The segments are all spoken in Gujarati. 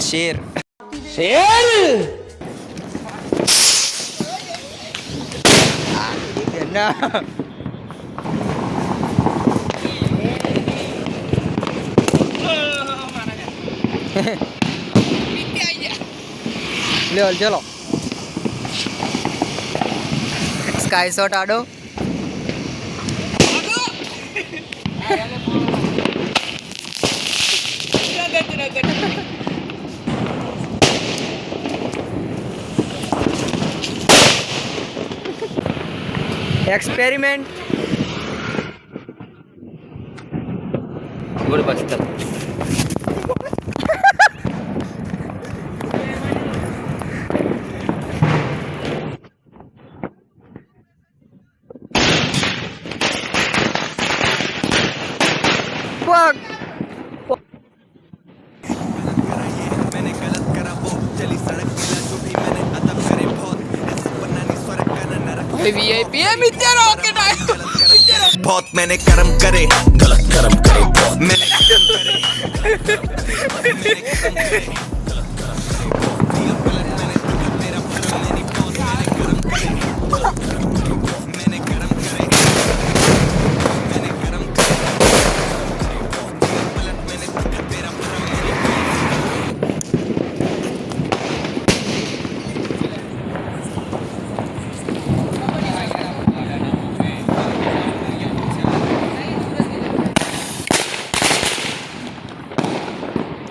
શેર ના લે ચલો સ્કાય શોટ આડો एक्सपेरिमेंट गुड बस्तर वीआईपी है मित्र रॉकेट आया बहुत मैंने कर्म करे गलत कर्म करे बहुत मैंने कर्म करे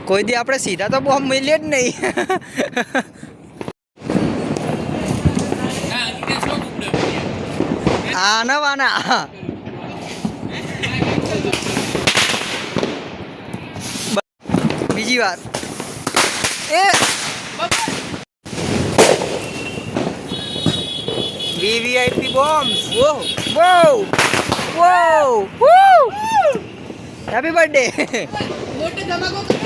કોઈ દી આપણે સીધા તો બોમ્બ મિલે જ નહીં આના વાના બીજી વાર એ વીવીઆઈપી બોમ્બ્સ વો વો વો હેપી બર્થડે મોટો ધમાકો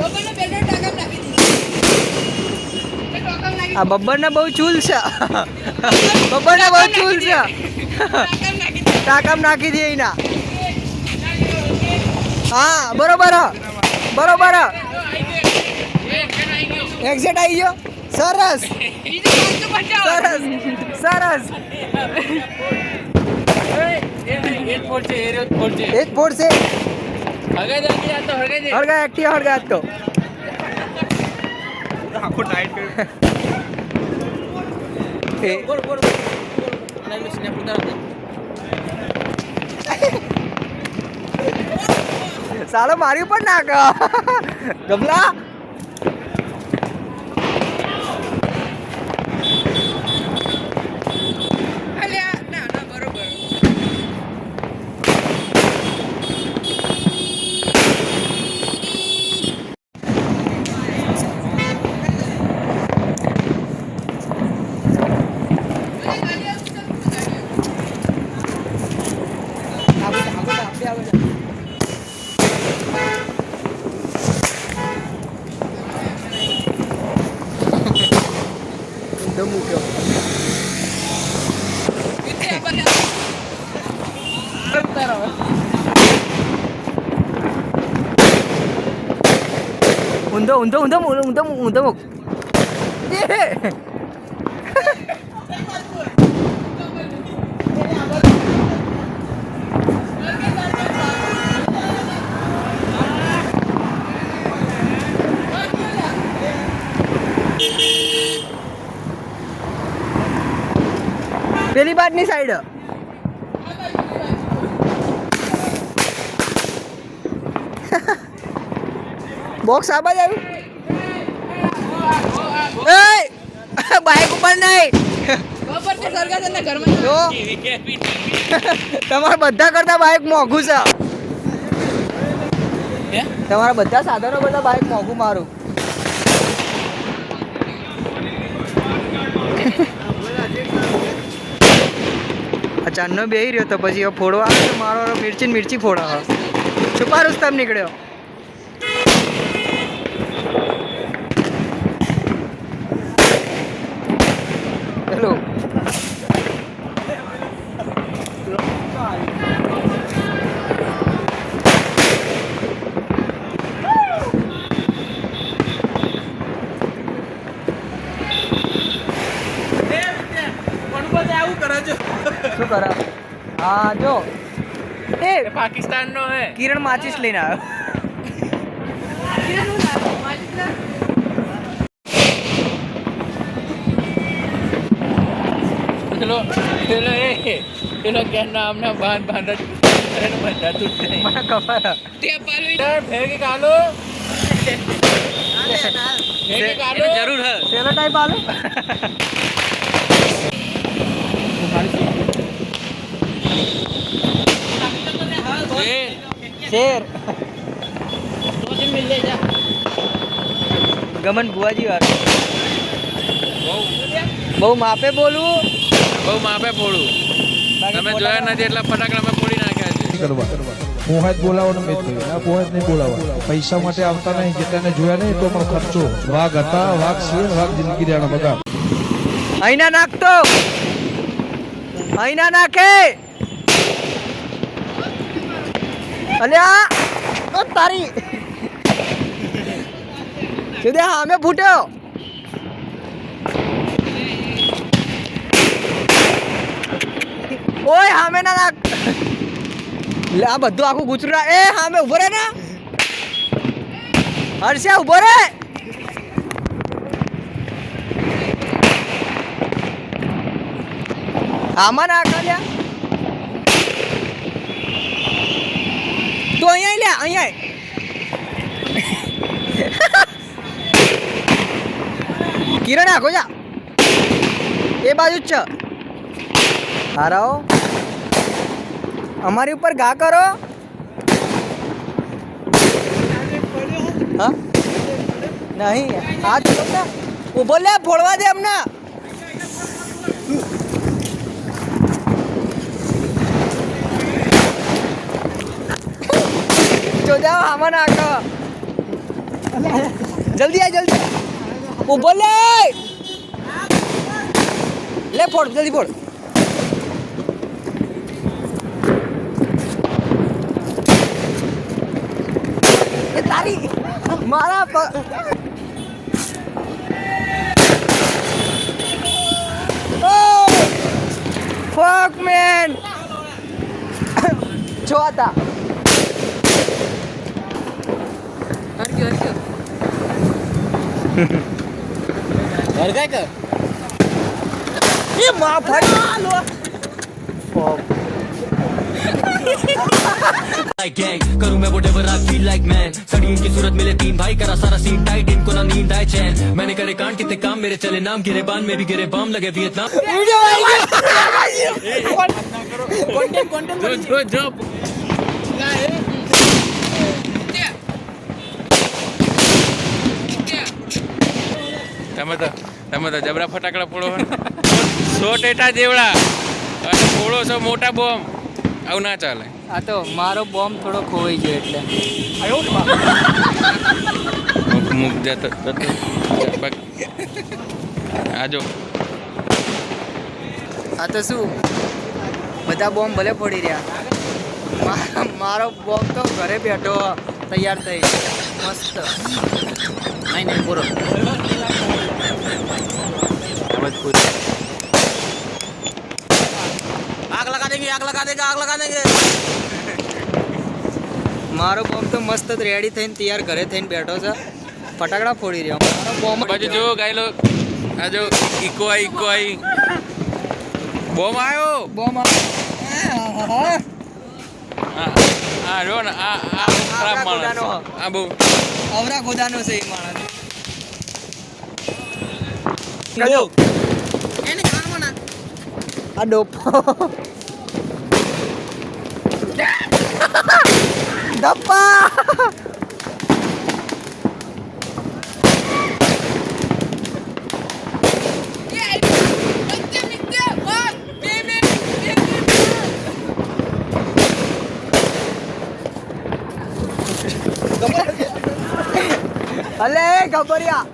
બબ્બરને બેટર ટાકમ નાખી દીધી આ બબ્બરને બહુ ચૂલ છે બબ્બરને બહુ ચૂલ છે ટાકમ નાખી દે એના હા બરોબર બરોબર એક્ઝેટ આવી ગયો સરસ સરસ સરસ એક ફોડ છે હળગા એક્ટિવ હળગા તો આખો ટાઈટ સાલો મારી ઉપર નાખ ગમલા મૂક્યો ઊંધો ઊંધો ઊંધો ઊંધો ઊંધો મૂક પેલી બાજની સાઈડ બોક્સ આ બાજુ આવ્યું એ બાઈક ઉપર નહીં તમારા બધા કરતા બાઈક મોંઘું છે તમારા બધા સાધનો બધા બાઈક મોંઘું મારું ચાંદનો બેહી રહ્યો તો પછી ફોડવા આવ્યો મારો મિર્ચી ફોડા છુપા રુસ્તમ નીકળ્યો હેલો કરે હા જો એ પાકિસ્તાન નો હે કિરણ માચીસ લઈને આવ્યો કિરણ હું લાવ્યો? માચીસ લાવ્યો? પેલો કે નામ ના બાંધ બાંધ અરે બધા તું નહીં મને ખબર હે. ટેપ આલવી. ભેગી કાલો ભેગી કાલો જરૂર હે પેલો ટાઈપ આલો શેર ગમન બુઆજી વાર બહુ માપે બોલવું બહુ માપે ફોડું તમે જોયા નથી એટલા ફટાકડા મેં ફોડી નાખ્યા છે કરવા પોહેત બોલાવવાનો મેં કહ્યું આ પોહેત નહીં બોલાવવા પૈસા માટે આવતા નહીં જેટલાને જોયા નહીં તો પણ ખર્ચો વાઘ હતા વાઘ છે વાઘ જિંદગી રહ્યા બગા અહીં ના નાખતો અહીં ના નાખે અલ્યા ઓ તારી સીધે હામે ફૂટ્યો ઓય હામે ના નાખ લે આ બધું આખું ગુચરા એ હામે ઉભો રે ને હર્ષા ઉભો રે આમાં નાખ લ્યા તું અહીંયા લ્યા અહીંયા કિરણ આખો જા એ બાજુ જ છે હારાઓ અમારી ઉપર ઘા કરો હા નહીં આ ચલો ને ઉભો લે ફોડવા દે અમને જો જાઓ આમાં નાખો જલ્દી આ જલ્દી ઉભો લે લે ફોડ જલ્દી ફોડ એ તારી મારા ફક મેન જો હતા હરગાય કર ये माँ भाई गैंग करूं मैं whatever I feel like man सड़ी इनकी सूरत मिले तीन भाई करा सारा सीन टाइट इनको ना नींद आए चैन मैंने करे कांड कितने काम मेरे चले नाम गिरे बांध में भी गिरे बम लगे वियतनाम જો તમે તો જબરા ફટાકડા ફોડો છો ને. 100 ટેટા જેવડા અને ફોડો છો મોટા બોમ્બ આવું ના ચાલે આ તો મારો બોમ્બ થોડો ખોવાઈ ગયો એટલે મૂક જતો આજો આ તો શું બધા બોમ્બ ભલે ફોડી રહ્યા મારો બોમ્બ તો ઘરે બેઠો તૈયાર થઈ મસ્ત નહીં નહીં પૂરો आग लगा देंगे आग लगा देंगे आग लगा देंगे મારો બોમ્બ તો મસ્ત રેડી થઈને તૈયાર ઘરે થઈને બેઠો છે ફટાકડા ફોડી રહ્યો મારો બોમ્બ બાજુ જો ગાયલો આ જો ઇકો આઈ બોમ્બ આવ્યો બોમ્બ આ જો ને આ ખરાબ માણસ આ બહુ અવરા ગોદાનો છે એ માણસ એને કાનમાં નાખ. આ ડોપો ડપ્પા એ નીચે નીચે બસ બે બે અલે ગબરિયા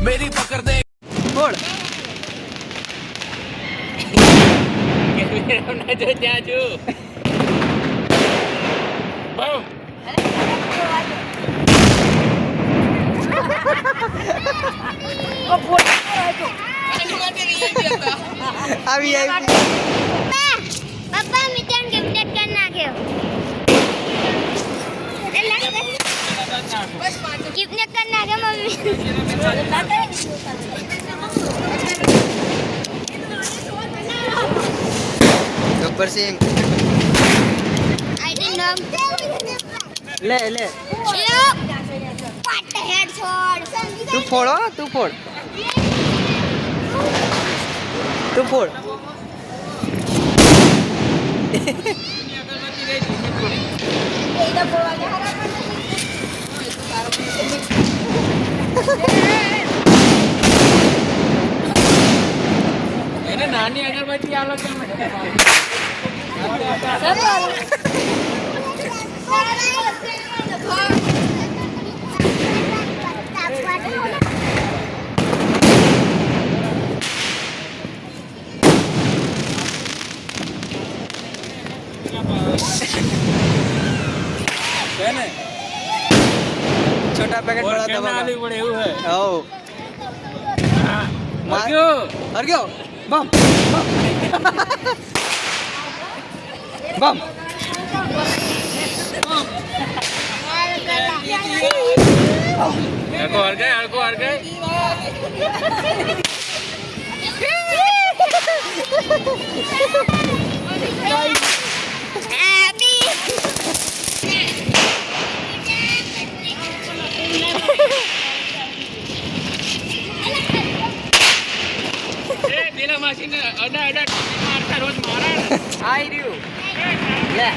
मेरी पकड़ दे બોલ જો ત્યાં જો બમ આની માટે VIP હતા. આવી આવી પપ્પા મિત્યાન ગિફ્ટેડ કર નાખ્યો બસ પાંચ. ગિફ્ટેડ કર નાખ્યો mummy Gabbar Singh I did know લે લે what the head shot તું ફોડો તું ફોડ તું ફોડ એને નાની અગરબત્તી આલો કેમ છે ને छोटा पैकेट बड़ा કેમ दबा આલી પડે એવું હે आओ માગ્યો हर गयो बम बम હળકો હળગાય એ દિલા માસીને અડા અડા મારતા રોજ મારા आई रही લે